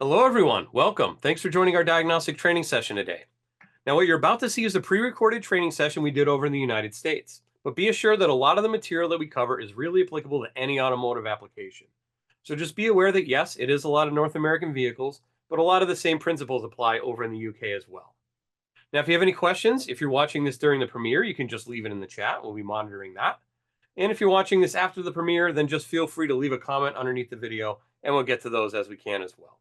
Hello, everyone. Welcome. Thanks for joining our diagnostic training session today. Now, what you're about to see is a pre-recorded training session we did over in the United States. But be assured that a lot of the material that we cover is really applicable to any automotive application. So just be aware that yes, it is a lot of North American vehicles, but a lot of the same principles apply over in the UK as well. Now, if you have any questions, if you're watching this during the premiere, you can just leave it in the chat. We'll be monitoring that. And if you're watching this after the premiere, then just feel free to leave a comment underneath the video, and we'll get to those as we can as well.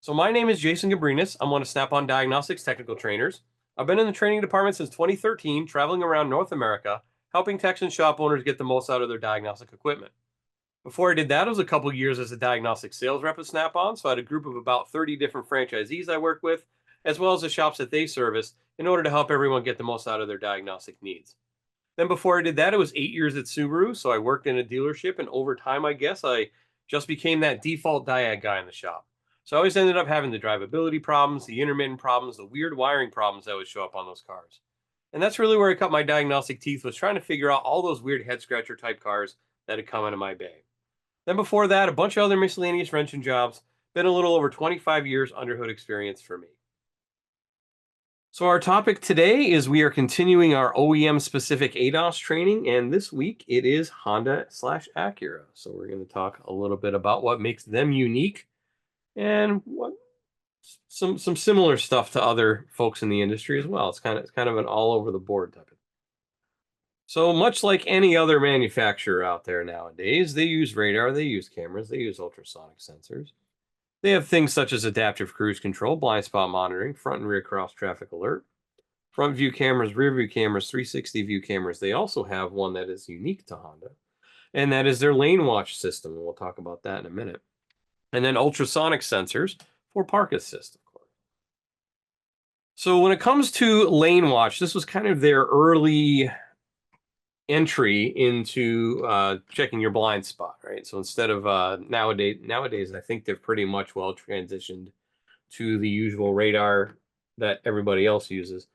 So my name is Jason Gabrenas. I'm one of Snap-on Diagnostics technical trainers. I've been in the training department since 2013, traveling around North America, helping techs and shop owners get the most out of their diagnostic equipment. Before I did that, it was a couple years as a diagnostic sales rep at Snap-on, so I had a group of about 30 different franchisees I worked with, as well as the shops that they service, in order to help everyone get the most out of their diagnostic needs. Then before I did that, it was 8 years at Subaru, so I worked in a dealership, and over time, I guess, I just became that default diag guy in the shop. So I always ended up having the drivability problems, the intermittent problems, the weird wiring problems that would show up on those cars. And that's really where I cut my diagnostic teeth, was trying to figure out all those weird head scratcher type cars that had come into my bay. Then before that, a bunch of other miscellaneous wrenching jobs. Been a little over 25 years under hood experience for me. So our topic today is we are continuing our OEM-specific ADAS training, and this week it is Honda/Acura. So we're going to talk a little bit about what makes them unique and what some similar stuff to other folks in the industry as well. It's kind of an all over the board type of. So much like any other manufacturer out there nowadays, they use radar, they use cameras, they use ultrasonic sensors. They have things such as adaptive cruise control, blind spot monitoring, front and rear cross traffic alert, front view cameras, rear view cameras, 360 view cameras. They also have one that is unique to Honda, and that is their lane watch system. And we'll talk about that in a minute. And then ultrasonic sensors for park assist, of course. So when it comes to lane watch, this was kind of their early entry into checking your blind spot, right? So instead of nowadays, I think they're pretty much well transitioned to the usual radar that everybody else uses.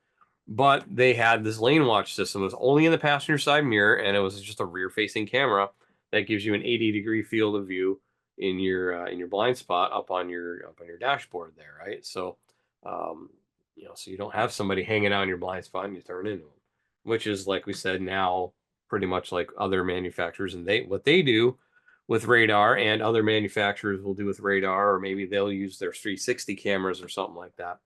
But they had this lane watch system. It was only in the passenger side mirror, and it was just a rear-facing camera that gives you an 80-degree field of view in your blind spot up on your dashboard there, right? So, so you don't have somebody hanging out in your blind spot and you turn into them, which is, like we said, now pretty much like other manufacturers, and what they do with radar, and other manufacturers will do with radar, or maybe they'll use their 360 cameras or something like that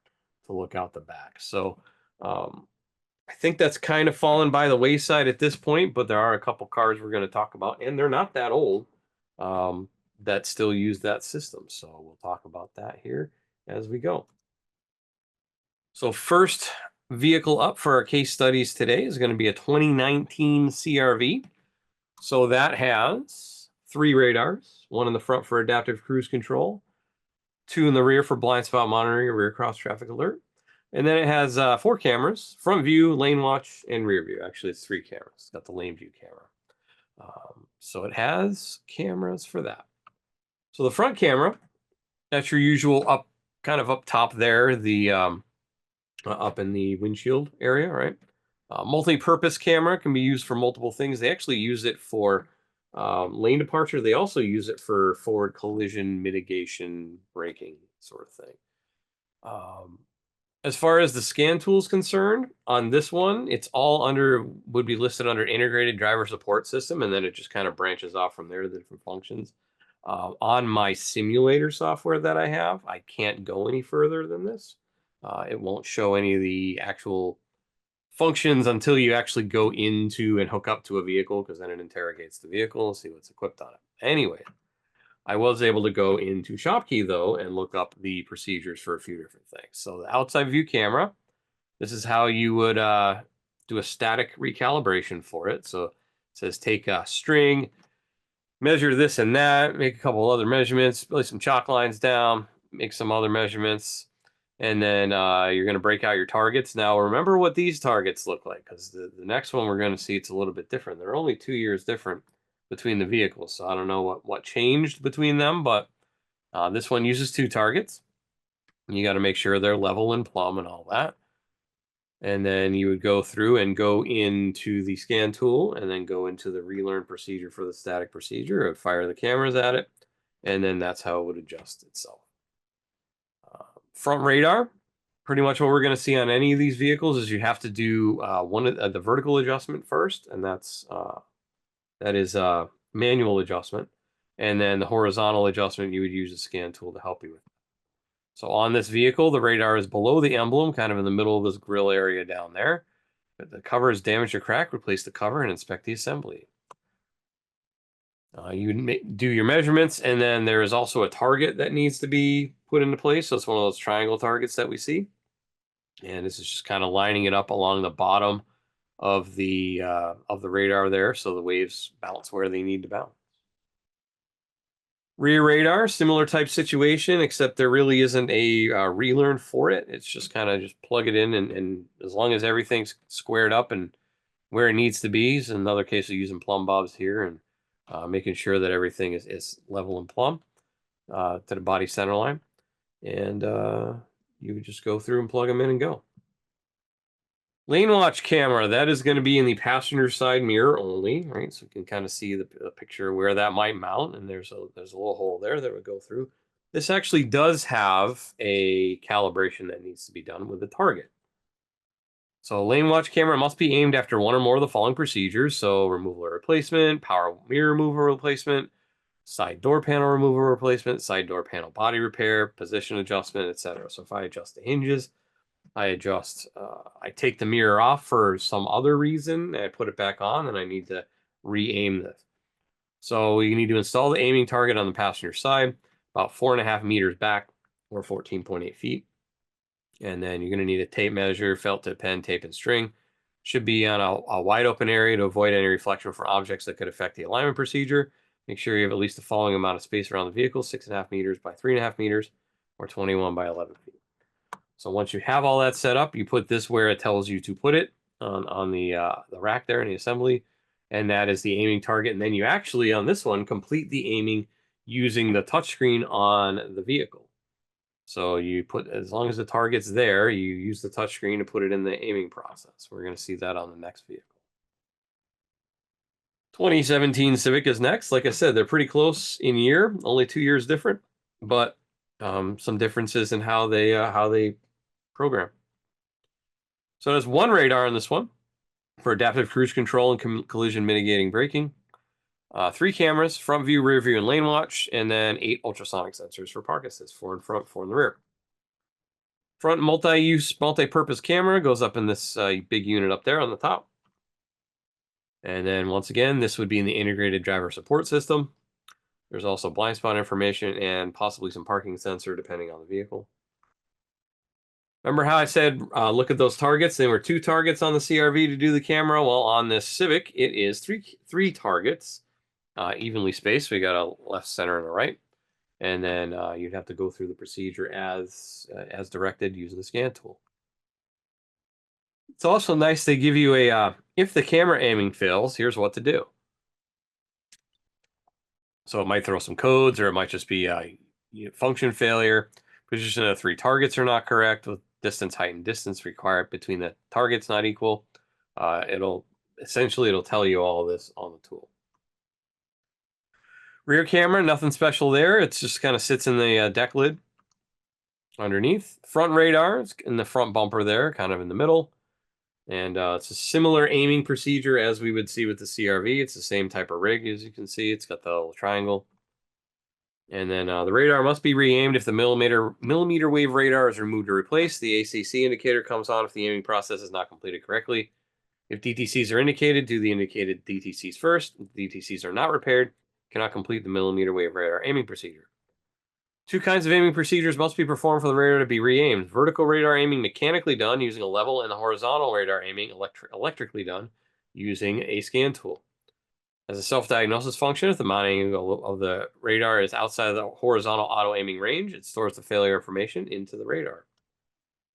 to look out the back. So I think that's kind of fallen by the wayside at this point, but there are a couple cars we're going to talk about, and they're not that old, that still use that system. So we'll talk about that here as we go. So first vehicle up for our case studies today is going to be a 2019 CRV. So that has 3 radars, one in the front for adaptive cruise control, 2 in the rear for blind spot monitoring or rear cross traffic alert. And then it has 4 cameras: front view, lane watch, and rear view. Actually, it's 3 cameras. It's got the lane view camera. So it has cameras for that. So the front camera, that's your usual kind of up top there, the up in the windshield area, right? Multi-purpose camera can be used for multiple things. They actually use it for lane departure. They also use it for forward collision mitigation, braking sort of thing. As far as the scan tool is concerned, on this one, it's all would be listed under integrated driver support system, and then it just kind of branches off from there, the different functions. On my simulator software that I have, I can't go any further than this. It won't show any of the actual functions until you actually go into and hook up to a vehicle, because then it interrogates the vehicle and see what's equipped on it. Anyway, I was able to go into ShopKey, though, and look up the procedures for a few different things. So the outside view camera, this is how you would do a static recalibration for it. So it says take a string, measure this and that, make a couple other measurements, lay some chalk lines down, make some other measurements, and then you're going to break out your targets. Now, remember what these targets look like, because the next one we're going to see, it's a little bit different. They're only 2 years different between the vehicles, so I don't know what changed between them, but this one uses 2 targets. You got to make sure they're level and plumb and all that. And then you would go through and go into the scan tool, and then go into the relearn procedure for the static procedure. It would fire the cameras at it, and then that's how it would adjust itself. Front radar, pretty much what we're going to see on any of these vehicles is you have to do the vertical adjustment first, and that is manual adjustment, and then the horizontal adjustment you would use a scan tool to help you with. So on this vehicle, the radar is below the emblem, kind of in the middle of this grill area down there. If the cover is damaged or cracked, replace the cover and inspect the assembly. You do your measurements, and then there is also a target that needs to be put into place. So it's one of those triangle targets that we see. And this is just kind of lining it up along the bottom of the radar there, so the waves bounce where they need to bounce. Rear radar, similar type situation, except there really isn't a relearn for it. It's just kind of just plug it in, and as long as everything's squared up and where it needs to be, is another case of using plumb bobs here and making sure that everything is level and plumb to the body center line. And you would just go through and plug them in and go. Lane watch camera, that is going to be in the passenger side mirror only, right? So you can kind of see the picture where that might mount, and there's a little hole there that would go through. This actually does have a calibration that needs to be done with the target. So a lane watch camera must be aimed after one or more of the following procedures. So removal or replacement, power mirror removal replacement, side door panel removal replacement, side door panel body repair, position adjustment, etc. So if I adjust the hinges, I take the mirror off for some other reason, and I put it back on, and I need to re-aim this. So you need to install the aiming target on the passenger side, about 4.5 meters back, or 14.8 feet. And then you're going to need a tape measure, felt tip pen, tape, and string. Should be on a wide open area to avoid any reflection from objects that could affect the alignment procedure. Make sure you have at least the following amount of space around the vehicle, 6.5 meters by 3.5 meters, or 21 by 11 feet. So once you have all that set up, you put this where it tells you to put it on the rack there in the assembly, and that is the aiming target. And then you actually, on this one, complete the aiming using the touchscreen on the vehicle. So you put, as long as the target's there, you use the touchscreen to put it in the aiming process. We're going to see that on the next vehicle. 2017 Civic is next. Like I said, they're pretty close in year, only 2 years different, but some differences in how they program. So there's one radar on this one for adaptive cruise control and collision mitigating braking. 3 cameras, front view, rear view, and lane watch, and then 8 ultrasonic sensors for park assist, 4 in front, 4 in the rear. Front multi-use, multi-purpose camera goes up in this big unit up there on the top. And then once again, this would be in the integrated driver support system. There's also blind spot information and possibly some parking sensor depending on the vehicle. Remember how I said look at those targets? There were 2 targets on the CRV to do the camera. Well, on this Civic, it is three targets, evenly spaced. We got a left, center, and a right. And then you'd have to go through the procedure as directed using the scan tool. It's also nice they give you a, if the camera aiming fails, here's what to do. So it might throw some codes, or it might just be a function failure. Position of 3 targets are not correct, with distance, height, and distance required between the targets not equal. It'll tell you all of this on the tool. Rear camera, nothing special there. It just kind of sits in the deck lid underneath. Front radar is in the front bumper there, kind of in the middle. And it's a similar aiming procedure as we would see with the CRV. It's the same type of rig, as you can see. It's got the little triangle. And then the radar must be re-aimed if the millimeter wave radar is removed or replaced. The ACC indicator comes on if the aiming process is not completed correctly. If DTCs are indicated, do the indicated DTCs first. If DTCs are not repaired, cannot complete the millimeter wave radar aiming procedure. 2 kinds of aiming procedures must be performed for the radar to be re-aimed. Vertical radar aiming mechanically done using a level, and the horizontal radar aiming electrically done using a scan tool. As a self-diagnosis function, if the mounting angle of the radar is outside of the horizontal auto-aiming range, it stores the failure information into the radar.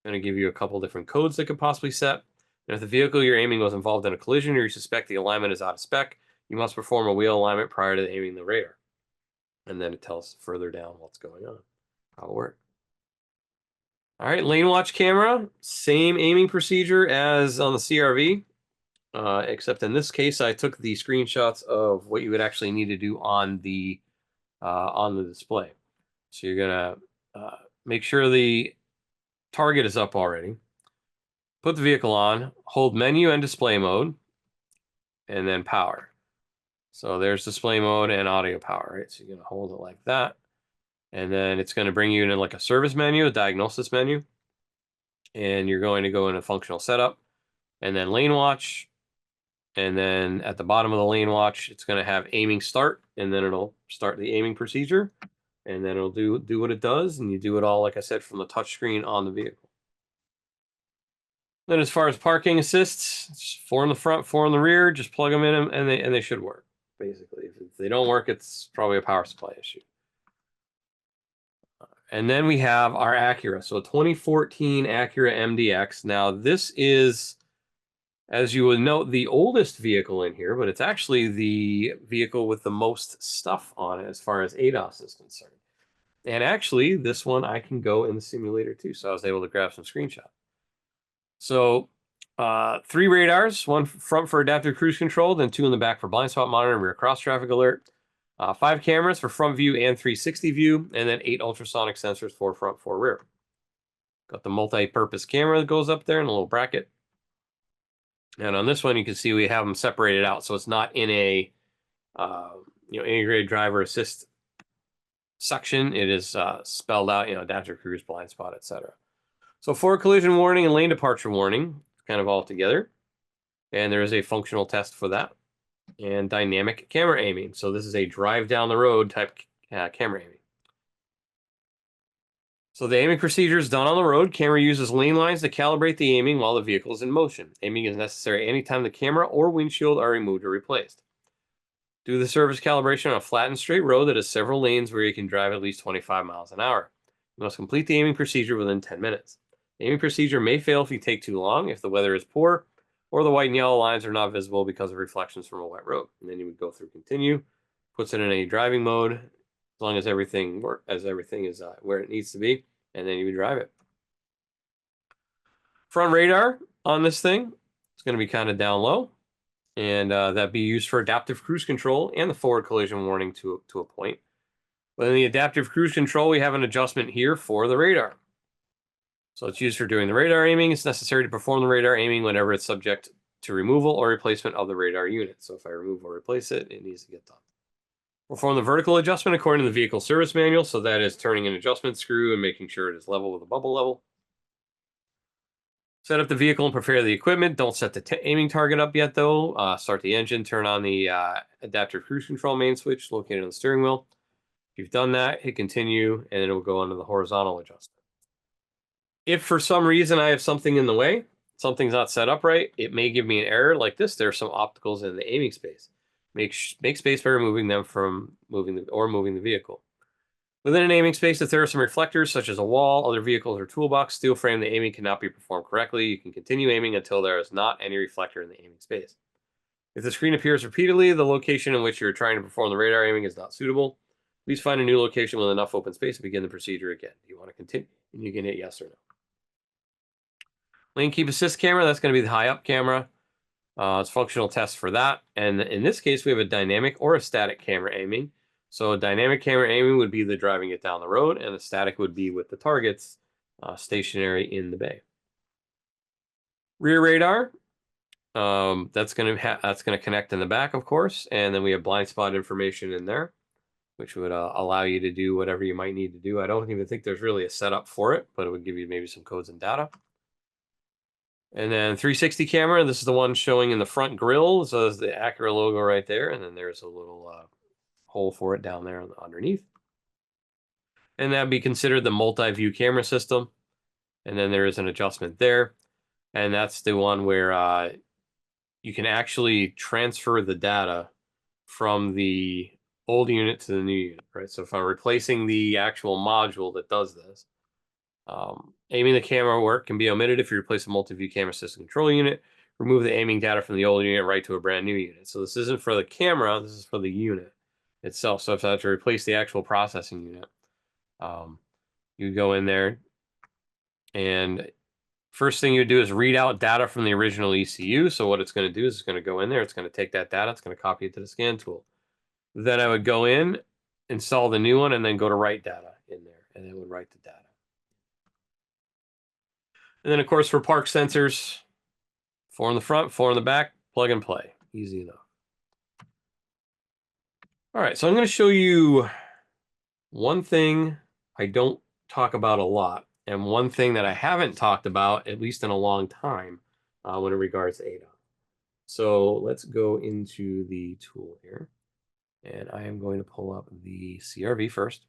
I'm going to give you a couple different codes that could possibly set. And if the vehicle you're aiming was involved in a collision, or you suspect the alignment is out of spec, you must perform a wheel alignment prior to aiming the radar. And then it tells further down what's going on, how it works. All right, lane watch camera, same aiming procedure as on the CRV. Except in this case, I took the screenshots of what you would actually need to do on the on the display. So you're going to make sure the target is up already. Put the vehicle on, hold menu and display mode, and then power. So there's display mode and audio power, right? So you're going to hold it like that. And then it's going to bring you into like a service menu, a diagnosis menu. And you're going to go into functional setup and then lane watch. And then at the bottom of the lane watch, it's going to have aiming start, and then it'll start the aiming procedure. And then it'll do what it does. And you do it all, like I said, from the touch screen on the vehicle. Then as far as parking assists, it's 4 in the front, 4 in the rear. Just plug them in and they should work, basically. If they don't work, it's probably a power supply issue. And then we have our Acura. So 2014 Acura MDX. Now this is, as you would note, the oldest vehicle in here, but it's actually the vehicle with the most stuff on it as far as ADAS is concerned. And actually, this one I can go in the simulator too. So I was able to grab some screenshots. So 3 radars, 1 front for adaptive cruise control, then 2 in the back for blind spot monitor and rear cross traffic alert. 5 cameras for front view and 360 view, and then 8 ultrasonic sensors, 4 front, 4 rear. Got the multi-purpose camera that goes up there in a little bracket. And on this one, you can see we have them separated out, so it's not in a integrated driver assist section. It is spelled out, adaptive cruise, blind spot, etc. So forward collision warning and lane departure warning, kind of all together. And there is a functional test for that. And dynamic camera aiming. So this is a drive down the road type camera aiming. So the aiming procedure is done on the road. Camera uses lane lines to calibrate the aiming while the vehicle is in motion. Aiming is necessary anytime the camera or windshield are removed or replaced. Do the surface calibration on a flat and straight road that has several lanes where you can drive at least 25 miles an hour. You must complete the aiming procedure within 10 minutes. The aiming procedure may fail if you take too long, if the weather is poor, or the white and yellow lines are not visible because of reflections from a wet road. And then you would go through continue, puts it in a driving mode, as long as everything is where it needs to be, and then you would drive it. Front radar on this thing is going to be kind of down low, and that'd be used for adaptive cruise control and the forward collision warning to a point. But in the adaptive cruise control, we have an adjustment here for the radar. So it's used for doing the radar aiming. It's necessary to perform the radar aiming whenever it's subject to removal or replacement of the radar unit. So if I remove or replace it, it needs to get done. Perform the vertical adjustment according to the vehicle service manual. So that is turning an adjustment screw and making sure it is level with the bubble level. Set up the vehicle and prepare the equipment. Don't set the aiming target up yet, though. Start the engine, turn on the adaptive cruise control main switch located on the steering wheel. If you've done that, hit continue, and it will go into the horizontal adjustment. If for some reason I have something in the way, something's not set up right, it may give me an error like this. There's some opticals in the aiming space. Make space by removing them from moving the vehicle. Within an aiming space, if there are some reflectors, such as a wall, other vehicles, or toolbox, steel frame, the aiming cannot be performed correctly. You can continue aiming until there is not any reflector in the aiming space. If the screen appears repeatedly, the location in which you're trying to perform the radar aiming is not suitable. Please find a new location with enough open space to begin the procedure again. Do you want to continue? And you can hit yes or no. Lane keep assist camera, that's going to be the high up camera. It's functional test for that. And in this case, we have a dynamic or a static camera aiming. So a dynamic camera aiming would be the driving it down the road, and the static would be with the targets stationary in the bay. Rear radar, that's going to connect in the back, of course, and then we have blind spot information in there, which would allow you to do whatever you might need to do. I don't even think there's really a setup for it, but it would give you maybe some codes and data. And then 360 camera, this is the one showing in the front grille. So there's the Acura logo right there, and then there's a little hole for it down there underneath. And that'd be considered the multi-view camera system. And then there is an adjustment there. And that's the one where you can actually transfer the data from the old unit to the new unit, right? So if I'm replacing the actual module that does this, aiming the camera work can be omitted if you replace a multi-view camera system control unit. Remove the aiming data from the old unit, right to a brand new unit. So this isn't for the camera, this is for the unit itself. So if I have to replace the actual processing unit, you go in there, and first thing you do is read out data from the original ECU. So what it's going to do is it's going to go in there, it's going to take that data, it's going to copy it to the scan tool. Then I would go in install the new one, and then go to write data in there, and it would write the data. And then, of course, for park sensors, 4 in the front, 4 in the back, plug and play. Easy enough. All right, so I'm going to show you one thing I don't talk about a lot, and one thing that I haven't talked about, at least in a long time, when it regards to ADAS. So let's go into the tool here, and I am going to pull up the CRV first.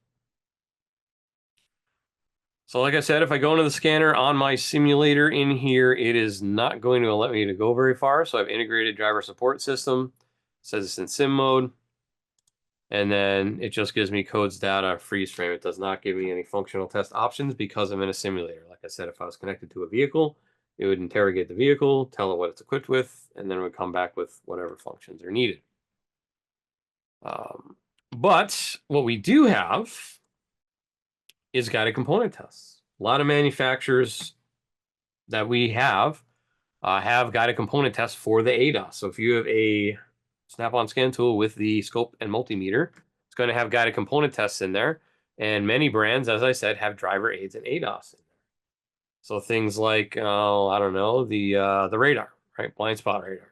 So like I said, if I go into the scanner on my simulator in here, it is not going to let me to go very far. So I've integrated driver support system. It says it's in sim mode. And then it just gives me codes data freeze frame. It does not give me any functional test options because I'm in a simulator. Like I said, if I was connected to a vehicle, it would interrogate the vehicle, tell it what it's equipped with, and then it would come back with whatever functions are needed. But what we do have is guided component tests. A lot of manufacturers that we have guided component tests for the ADAS. So if you have a Snap-on scan tool with the scope and multimeter, it's going to have guided component tests in there. And many brands, as I said, have driver aids and ADAS in there. So things like, I don't know, the radar, right? Blind spot radar.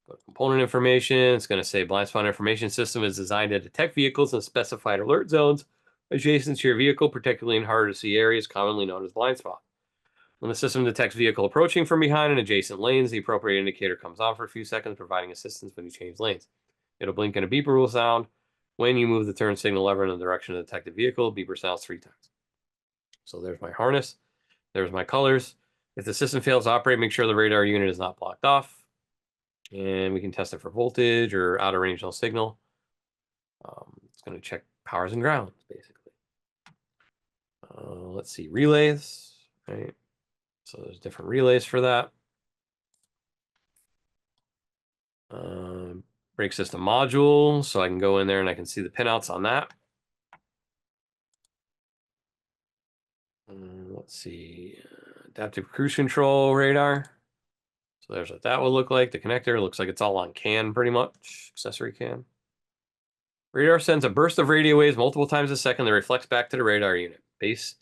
Go to component information. It's going to say blind spot information system is designed to detect vehicles in specified alert zones adjacent to your vehicle, particularly in harder to see areas, commonly known as blind spot. When the system detects vehicle approaching from behind in adjacent lanes, the appropriate indicator comes on for a few seconds, providing assistance when you change lanes. It'll blink and a beeper will sound. When you move the turn signal lever in the direction of the detected vehicle, beeper sounds 3 times. So there's my harness. There's my colors. If the system fails to operate, make sure the radar unit is not blocked off. And we can test it for voltage or out of range no signal. It's going to check powers and grounds, basically. Let's see, relays, right? So there's different relays for that. Brake system module, so I can go in there and I can see the pinouts on that. Let's see, adaptive cruise control radar. So there's what that would look like. The connector looks like it's all on CAN pretty much, accessory CAN. Radar sends a burst of radio waves multiple times a second that reflects back to the radar unit. Based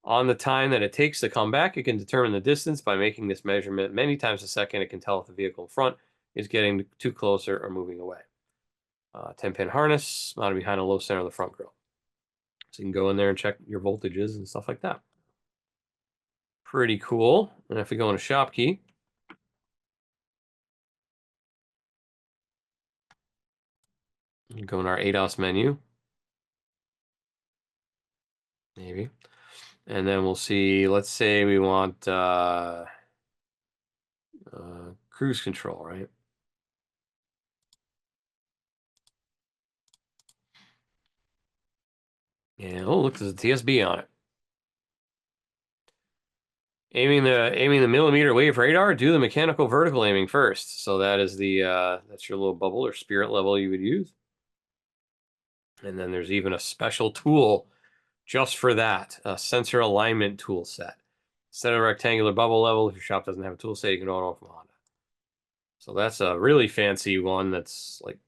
on the time that it takes to come back, it can determine the distance by making this measurement many times a second. It can tell if the vehicle in front is getting too closer or moving away. 10-pin harness mounted behind a low center of the front grille. So you can go in there and check your voltages and stuff like that. Pretty cool. And if we go into shop key, go in our ADAS menu, maybe. And then we'll see, let's say we want cruise control, right? And oh, look, there's a TSB on it. Aiming the millimeter wave radar, do the mechanical vertical aiming first. So that is the that's your little bubble or spirit level you would use. And then there's even a special tool just for that, a sensor alignment tool set. Instead of a rectangular bubble level, if your shop doesn't have a tool set, you can order from Honda. So that's a really fancy one that's like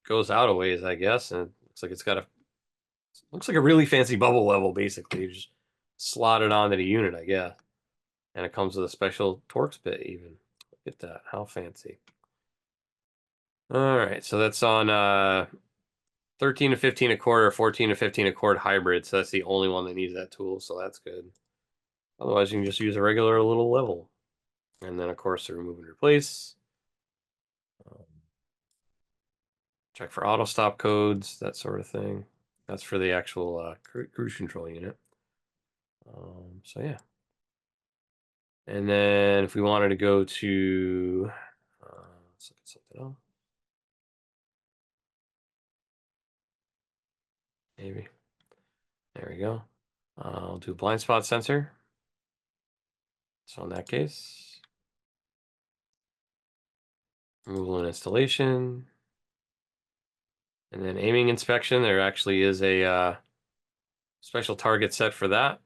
goes out a ways, I guess, and it looks like it's got looks like a really fancy bubble level, basically. You just slot it onto the unit, I guess. And it comes with a special Torx bit even. Look at that, how fancy. All right, so that's on 13 to 15 a cord or 14 to 15 a cord hybrid. So that's the only one that needs that tool, so that's good. Otherwise, you can just use a regular little level. And then, of course, the remove and replace. Check for auto stop codes, that sort of thing. That's for the actual cruise control unit. So yeah. And then if we wanted to go to, let's look at something else. Maybe. There we go. I'll do blind spot sensor. So in that case, removal and installation. And then aiming inspection, there actually is a special target set for that.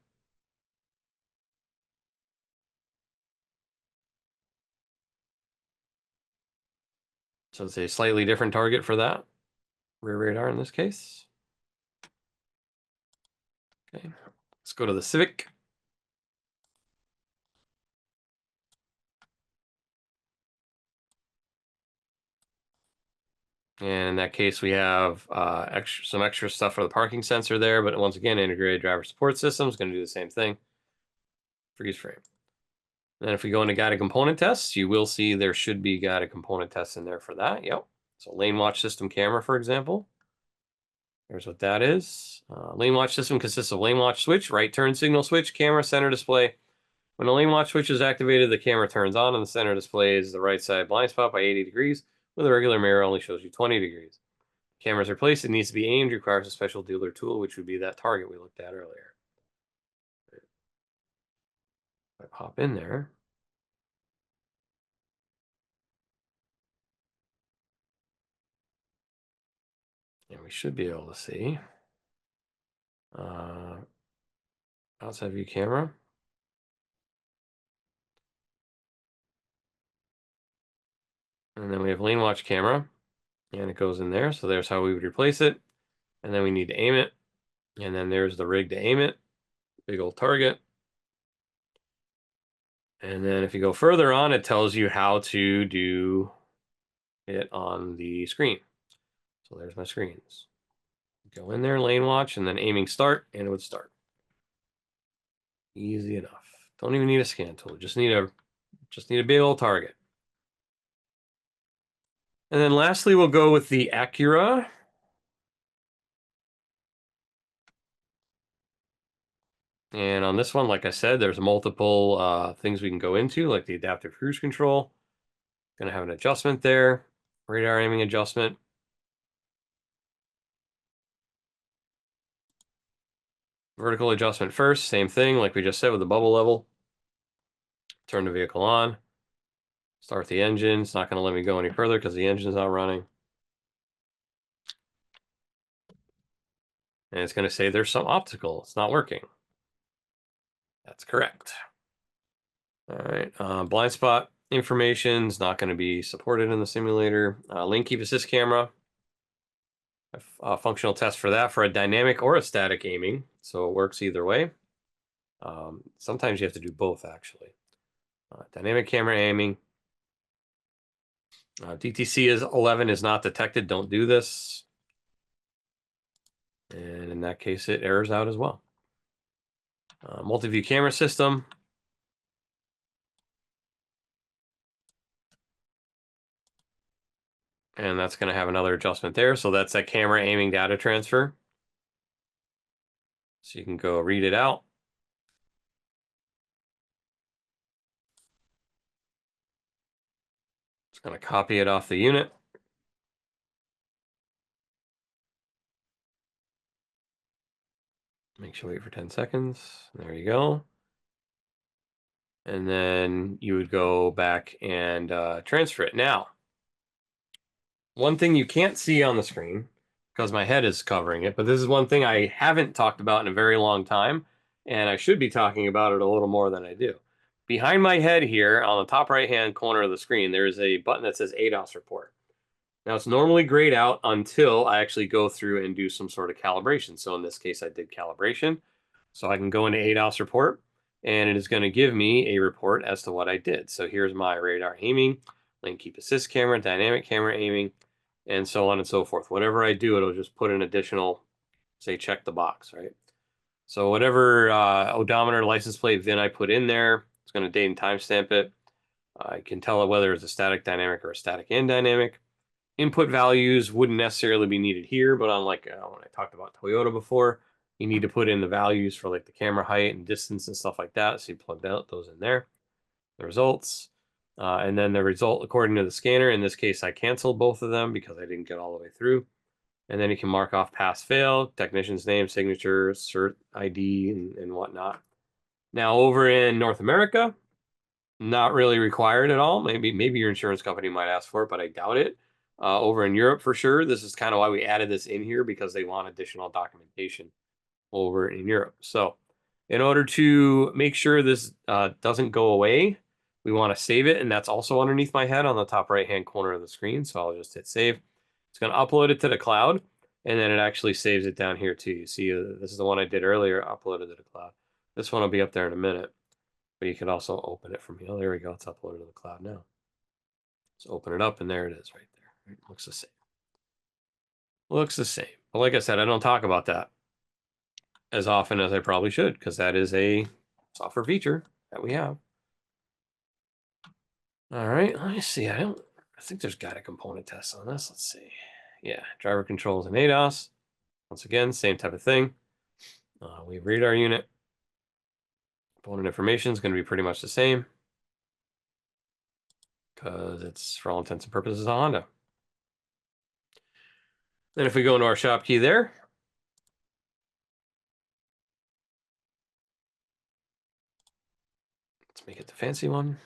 So it's a slightly different target for that, rear radar in this case. Okay, let's go to the Civic. And in that case, we have some extra stuff for the parking sensor there, but once again, integrated driver support system is going to do the same thing. Freeze frame. Then if we go into guided component tests, you will see there should be guided component tests in there for that. Yep. So lane watch system camera, for example. Here's what that is. Lane watch system consists of lane watch switch, right turn signal switch, camera, center display. When the lane watch switch is activated, the camera turns on and the center displays the right side blind spot by 80 degrees, where the regular mirror only shows you 20 degrees. Cameras are placed, it needs to be aimed, requires a special dealer tool, which would be that target we looked at earlier. If I pop in there. And we should be able to see outside view camera. And then we have lane watch camera, and it goes in there. So there's how we would replace it. And then we need to aim it. And then there's the rig to aim it. Big old target. And then if you go further on, it tells you how to do it on the screen. So there's my screens. Go in there, lane watch, and then aiming start, and it would start. Easy enough. Don't even need a scan tool. Just need a big old target. And then lastly, we'll go with the Acura. And on this one, like I said, there's multiple things we can go into, like the adaptive cruise control. Going to have an adjustment there, radar aiming adjustment. Vertical adjustment first, same thing, like we just said with the bubble level. Turn the vehicle on. Start the engine. It's not going to let me go any further because the engine's not running. And it's going to say there's some obstacle. It's not working. That's correct. All right. Blind spot information is not going to be supported in the simulator. Lane keep assist camera. A functional test for that for a dynamic or a static aiming. So it works either way. Sometimes you have to do both, actually. Dynamic camera aiming. DTC is 11 is not detected. Don't do this. And in that case, it errors out as well. Multi-view camera system. And that's going to have another adjustment there. So that's that camera aiming data transfer. So you can go read it out. Just going to copy it off the unit. Make sure wait for 10 seconds. There you go. And then you would go back and transfer it. Now, one thing you can't see on the screen, because my head is covering it, but this is one thing I haven't talked about in a very long time, and I should be talking about it a little more than I do. Behind my head here, on the top right-hand corner of the screen, there is a button that says ADAS report. Now, it's normally grayed out until I actually go through and do some sort of calibration. So in this case, I did calibration. So I can go into ADAS report, and it is going to give me a report as to what I did. So here's my radar aiming, lane keep assist camera, dynamic camera aiming, and so on and so forth. Whatever I do, it'll just put an additional, say, check the box, right? So whatever odometer, license plate, VIN I put in there, it's going to date and timestamp it. I can tell it whether it's a static dynamic or a static and dynamic. Input values wouldn't necessarily be needed here, but unlike when I talked about Toyota before, you need to put in the values for like the camera height and distance and stuff like that. So you plug those in there. The results. And then the result according to the scanner. In this case, I canceled both of them because I didn't get all the way through. And then you can mark off pass fail, technician's name, signature, cert ID, and whatnot. Now over in North America, not really required at all. Maybe your insurance company might ask for it, but I doubt it. Over in Europe for sure. This is kind of why we added this in here, because they want additional documentation over in Europe. So in order to make sure this doesn't go away, we want to save it. And that's also underneath my head on the top right-hand corner of the screen. So I'll just hit save. It's going to upload it to the cloud. And then it actually saves it down here too. You see, this is the one I did earlier, uploaded to the cloud. This one will be up there in a minute, but you can also open it from here. Oh, there we go. It's uploaded to the cloud now. Let's open it up, and there it is right there. It looks the same. Looks the same. But like I said, I don't talk about that as often as I probably should, because that is a software feature that we have. All right, let me see. I think there's got a component test on this. Let's see. Yeah, driver controls and ADAS. Once again, same type of thing. We read our unit. Component information is going to be pretty much the same because it's, for all intents and purposes, a Honda. Then if we go into our shop key there, let's make it the fancy one.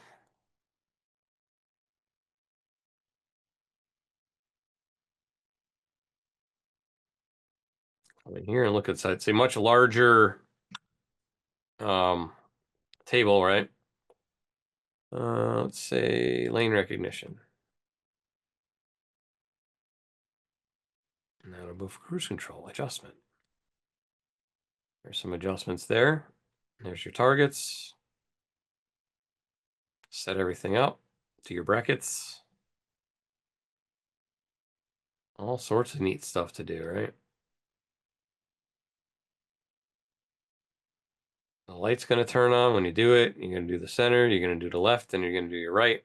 Come in here and look at it's a much larger table, right? Let's say lane recognition. And that'll move cruise control adjustment. There's some adjustments there. There's your targets. Set everything up to your brackets. All sorts of neat stuff to do, right? The light's going to turn on when you do it. You're going to do the center, you're going to do the left, and you're going to do your right.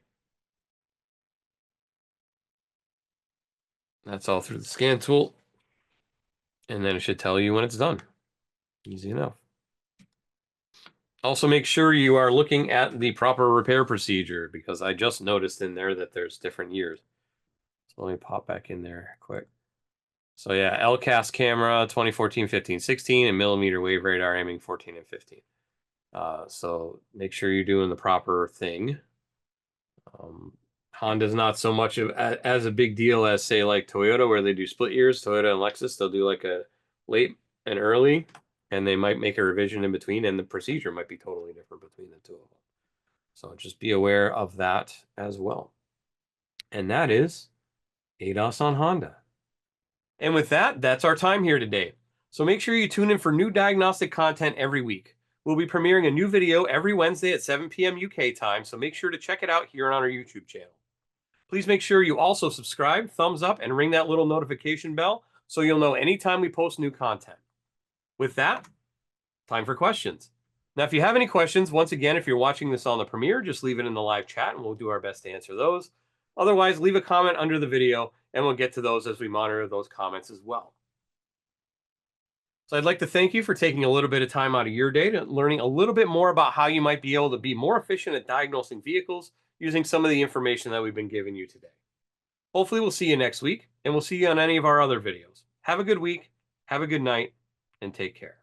That's all through the scan tool. And then it should tell you when it's done. Easy enough. Also, make sure you are looking at the proper repair procedure, because I just noticed in there that there's different years. So let me pop back in there quick. So yeah, LCAS camera 2014, 15, 16, and millimeter wave radar aiming 14 and 15. So make sure you're doing the proper thing. Honda's not so much as a big deal as, say, like Toyota, where they do split years. Toyota and Lexus, they'll do like a late and early, and they might make a revision in between, and the procedure might be totally different between the two of them. So just be aware of that as well. And that is ADAS on Honda. And with that, that's our time here today. So make sure you tune in for new diagnostic content every week. We'll be premiering a new video every Wednesday at 7 p.m. UK time, so make sure to check it out here on our YouTube channel. Please make sure you also subscribe, thumbs up, and ring that little notification bell so you'll know anytime we post new content. With that, time for questions. Now, if you have any questions, once again, if you're watching this on the premiere, just leave it in the live chat and we'll do our best to answer those. Otherwise, leave a comment under the video and we'll get to those as we monitor those comments as well. So I'd like to thank you for taking a little bit of time out of your day to learning a little bit more about how you might be able to be more efficient at diagnosing vehicles using some of the information that we've been giving you today. Hopefully we'll see you next week, and we'll see you on any of our other videos. Have a good week, have a good night, and take care.